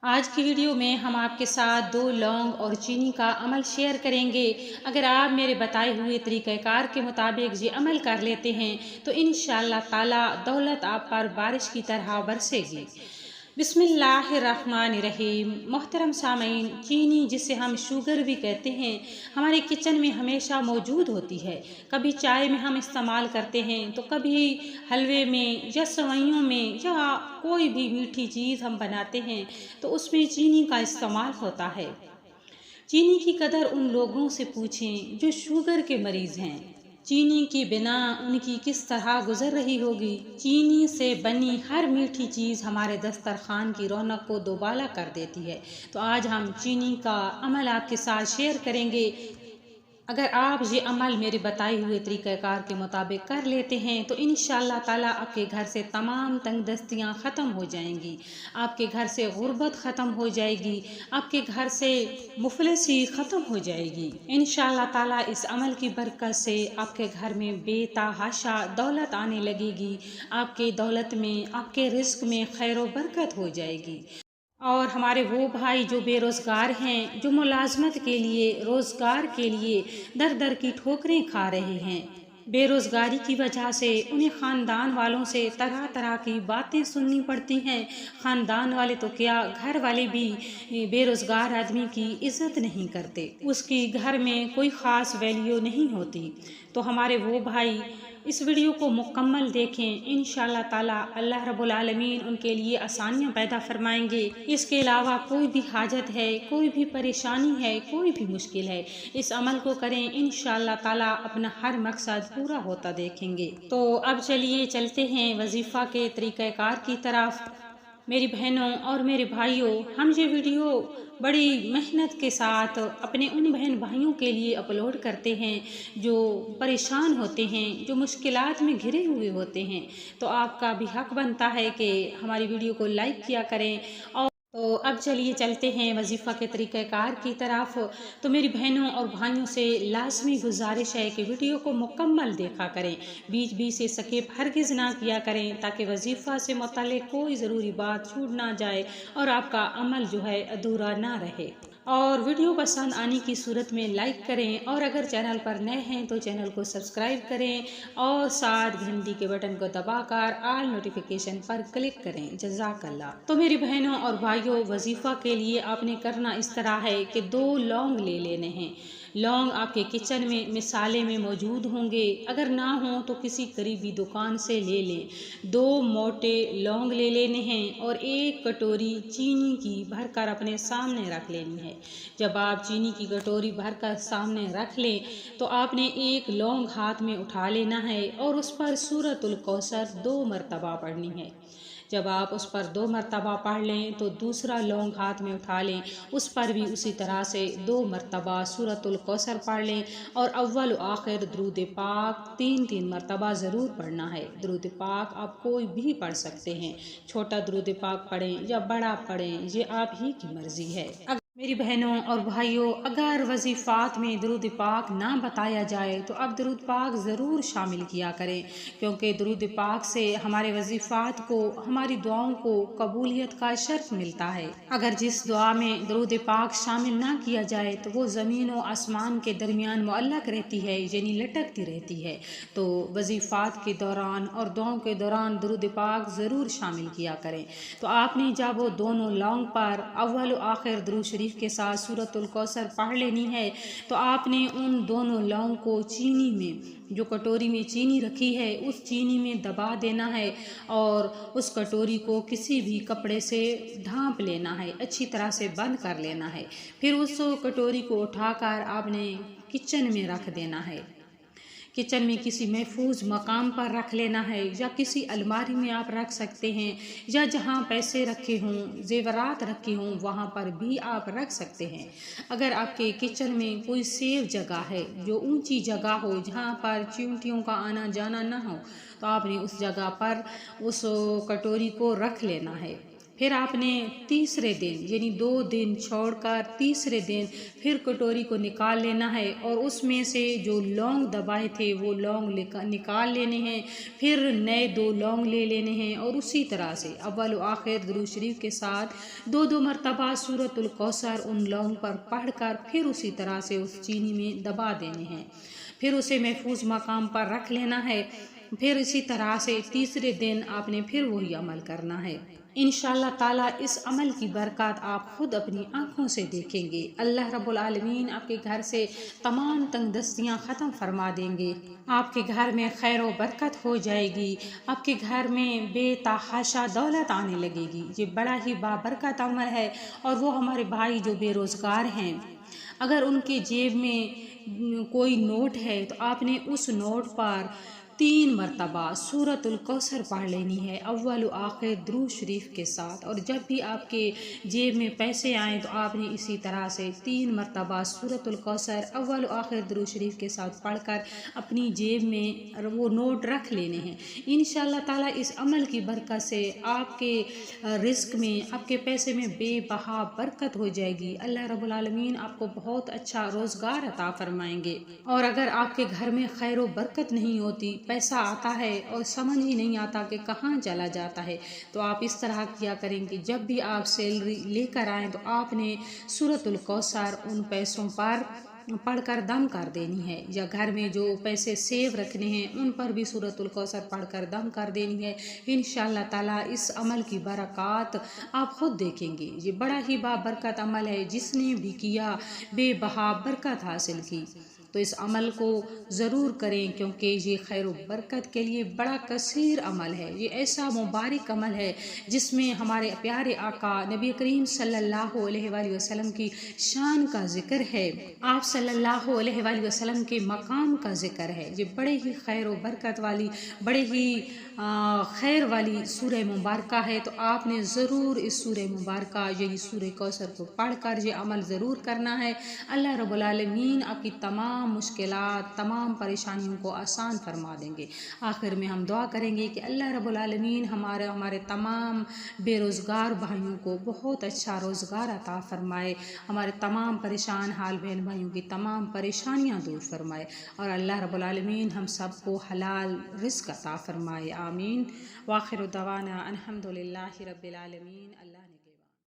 आज की वीडियो में हम आपके साथ 2 लौंग और चीनी का अमल शेयर करेंगे। अगर आप मेरे बताए हुए तरीक़ाकार के मुताबिक ये अमल कर लेते हैं तो इंशाअल्लाह ताला दौलत आप पर बारिश की तरह बरसेगी। बिस्मिल्लाहिर्रहमानिर्रहीम। मोहतरम सामीन, चीनी जिसे हम शुगर भी कहते हैं हमारे किचन में हमेशा मौजूद होती है। कभी चाय में हम इस्तेमाल करते हैं तो कभी हलवे में या सेवइयों में या कोई भी मीठी चीज़ हम बनाते हैं तो उसमें चीनी का इस्तेमाल होता है। चीनी की कदर उन लोगों से पूछें जो शुगर के मरीज़ हैं। चीनी के बिना उनकी किस तरह गुजर रही होगी। चीनी से बनी हर मीठी चीज़ हमारे दस्तरखान की रौनक को दोबाला कर देती है। तो आज हम चीनी का अमल आपके साथ शेयर करेंगे। अगर आप ये अमल मेरे बताए हुए तरीक़ाकार के मुताबिक कर लेते हैं तो इंशाअल्लाह ताला आपके घर से तमाम तंगदस्तियाँ ख़त्म हो जाएंगी, आपके घर से गुर्बत ख़त्म हो जाएगी, आपके घर से मुफलिसी ख़त्म हो जाएगी। इंशाअल्लाह ताला इस अमल की बरकत से आपके घर में बेतहाशा दौलत आने लगेगी, आपके दौलत में, आपके रिज़्क़ में खैर व बरकत हो जाएगी। और हमारे वो भाई जो बेरोज़गार हैं, जो मुलाजमत के लिए, रोज़गार के लिए दर दर की ठोकरें खा रहे हैं, बेरोज़गारी की वजह से उन्हें ख़ानदान वालों से तरह तरह की बातें सुननी पड़ती हैं। ख़ानदान वाले तो क्या, घर वाले भी बेरोज़गार आदमी की इज़्ज़त नहीं करते, उसकी घर में कोई ख़ास वैल्यू नहीं होती। तो हमारे वो भाई इस वीडियो को मुकम्मल देखें, इंशाअल्लाह ताला अल्लाह रब्बुल आलमीन उनके लिए आसानियाँ पैदा फरमाएंगे। इसके अलावा कोई भी हाजत है, कोई भी परेशानी है, कोई भी मुश्किल है, इस अमल को करें, इंशाअल्लाह ताला अपना हर मकसद पूरा होता देखेंगे। तो अब चलिए चलते हैं वजीफ़ा के तरीक़ाकार की तरफ। मेरी बहनों और मेरे भाइयों, हम ये वीडियो बड़ी मेहनत के साथ अपने उन बहन भाइयों के लिए अपलोड करते हैं जो परेशान होते हैं, जो मुश्किलात में घिरे हुए होते हैं। तो आपका भी हक बनता है कि हमारी वीडियो को लाइक किया करें। और तो अब चलिए चलते हैं वजीफ़ा के तरीक़ाकार की तरफ। तो मेरी बहनों और भाइयों से लाजमी गुजारिश है कि वीडियो को मुकम्मल देखा करें, बीच बीच से स्किप हरगिज़ ना किया करें ताकि वजीफ़ा से मुतल्लिक़ कोई ज़रूरी बात छूट ना जाए और आपका अमल जो है अधूरा ना रहे। और वीडियो पसंद आने की सूरत में लाइक करें और अगर चैनल पर नए हैं तो चैनल को सब्सक्राइब करें और साथ घंटी के बटन को दबाकर ऑल नोटिफिकेशन पर क्लिक करें। जज़ाकल्लाह। तो मेरी बहनों और भाइयों, वजीफ़ा के लिए आपने करना इस तरह है कि 2 लौंग ले लेने हैं। लौंग आपके किचन में मिसाले में मौजूद होंगे, अगर ना हो तो किसी करीबी दुकान से ले लें। 2 मोटे लौंग ले लेने हैं और 1 कटोरी चीनी की भरकर अपने सामने रख लेनी है। जब आप चीनी की कटोरी भरकर सामने रख लें तो आपने 1 लौंग हाथ में उठा लेना है और उस पर सूरतुल कौसर 2 मरतबा पढ़नी है। जब आप उस पर 2 मरतबा पढ़ लें तो दूसरा लौंग हाथ में उठा लें, उस पर भी उसी तरह से 2 मरतबा सूरतुल कौसर पढ़ लें और अव्वल व आखिर दुरूद पाक 3-3 मरतबा ज़रूर पढ़ना है। दुरूद पाक आप कोई भी पढ़ सकते हैं, छोटा दुरूद पाक पढ़ें या बड़ा पढ़ें, ये आप ही की मर्ज़ी है। मेरी बहनों और भाइयों, अगर वजीफ़ात में दुरूद पाक ना बताया जाए तो आप दुरूद पाक ज़रूर शामिल किया करें, क्योंकि दुरूद पाक से हमारे वजीफ़ात को, हमारी दुआओं को कबूलियत का शर्फ मिलता है। अगर जिस दुआ में दुरूद पाक शामिल ना किया जाए तो वो ज़मीन और आसमान के दरमियान मुअल्लक रहती है, यानी लटकती रहती है। तो वजीफ़ात के दौरान और दुआओं के दौरान दुरूद पाक ज़रूर शामिल किया करें। तो आपने जब वो दोनों लौंग पर अव्वल व आखिर दुरूद शरीफ के साथ सूरतुल कौसर पढ़ लेनी है तो आपने उन दोनों लौंग को चीनी में, जो कटोरी में चीनी रखी है, उस चीनी में दबा देना है और उस कटोरी को किसी भी कपड़े से ढांप लेना है, अच्छी तरह से बंद कर लेना है। फिर उस कटोरी को उठाकर आपने किचन में रख देना है। किचन में किसी महफूज मकाम पर रख लेना है या किसी अलमारी में आप रख सकते हैं, या जहाँ पैसे रखे हों, जेवरात रखे हों, वहाँ पर भी आप रख सकते हैं। अगर आपके किचन में कोई सेफ जगह है, जो ऊंची जगह हो, जहाँ पर चींटियों का आना जाना ना हो, तो आपने उस जगह पर उस कटोरी को रख लेना है। फिर आपने तीसरे दिन यानी 2 दिन छोड़कर तीसरे दिन फिर कटोरी को निकाल लेना है और उसमें से जो लौंग दबाए थे वो लौंग निकाल लेने हैं। फिर नए 2 लौंग ले लेने हैं और उसी तरह से अव्वल व आखिर दुरूद शरीफ के साथ 2-2 मरतबा सूरतुल कौसर उन लौंग पर पढ़कर फिर उसी तरह से उस चीनी में दबा देने हैं। फिर उसे महफूज मकाम पर रख लेना है। फिर इसी तरह से तीसरे दिन आपने फिर वही अमल करना है। इंशाअल्लाह ताला इस अमल की बरकत आप खुद अपनी आँखों से देखेंगे। अल्लाह रब्बुल आलमीन आपके घर से तमाम तंगदस्तियाँ ख़त्म फरमा देंगे। आपके घर में खैर व बरकत हो जाएगी। आपके घर में बेतहाशा दौलत आने लगेगी। ये बड़ा ही बाबरकत अमल है। और वो हमारे भाई जो बेरोज़गार हैं, अगर उनके जेब में कोई नोट है तो आपने उस नोट पर 3 मरतबा सूरतुल कौसर पढ़ लेनी है अव्वल व आखिर दुरूद शरीफ के साथ। और जब भी आपके जेब में पैसे आएँ तो आपने इसी तरह से 3 मरतबा सूरतुल कौसर अव्वल व आखिर दुरूद शरीफ के साथ पढ़कर अपनी जेब में वो नोट रख लेने हैं। इंशाअल्लाह ताला इस अमल की बरकत से आपके रिस्क में, आपके पैसे में बेबहा बरकत हो जाएगी। अल्लाह रब्बुल आलमीन आपको बहुत अच्छा रोज़गार अता फरमाएंगे। और अगर आपके घर में खैर व बरकत नहीं होती, पैसा आता है और समझ ही नहीं आता कि कहाँ चला जाता है, तो आप इस तरह किया करें कि जब भी आप सैलरी लेकर आएँ तो आपने सूरतुल कौसर उन पैसों पर पढ़कर दम कर देनी है। या घर में जो पैसे सेव रखने हैं उन पर भी सूरतुल कौसर पढ़कर दम कर देनी है। इंशाअल्लाह ताला इस अमल की बरकत आप खुद देखेंगे। ये बड़ा ही बाबरकत अमल है। जिसने भी किया बेबहा बरकत हासिल की। तो इस अमल को ज़रूर करें क्योंकि ये खैर बरकत के लिए बड़ा कसीर अमल है। ये ऐसा मुबारक अमल है जिसमें हमारे प्यारे आका नबी करीम सल्लल्लाहु अलैहि वसल्लम की शान का जिक्र है। आप सल्लल्लाहु अलैहि वसल्लम के मकाम का जिक्र है। ये बड़े ही खैर बरकत वाली, बड़े ही खैर वाली सूरह मुबारका है। तो आपने ज़रूर इस सूरह मुबारका यानी सूरह कौसर को पढ़कर ये अमल ज़रूर करना है। अल्लाह रब्बुल आलमीन आपकी तमाम मुश्किलात, तमाम परेशानियों को आसान फरमा देंगे। आखिर में हम दुआ करेंगे कि अल्लाह रब्बुल आलमीन हमारे तमाम बेरोज़गार भाइयों को बहुत अच्छा रोज़गार अता फरमाए। हमारे तमाम परेशान हाल बहन भाइयों की तमाम परेशानियाँ दूर फरमाए। और अल्लाह रब्बुल आलमीन हम सबको हलाल रिज़्क़ अता फरमाए। आमीन। वाखिर दवाना अल्हम्दुलिल्लाहि रब्बिल आलमीन। अल्लाह ने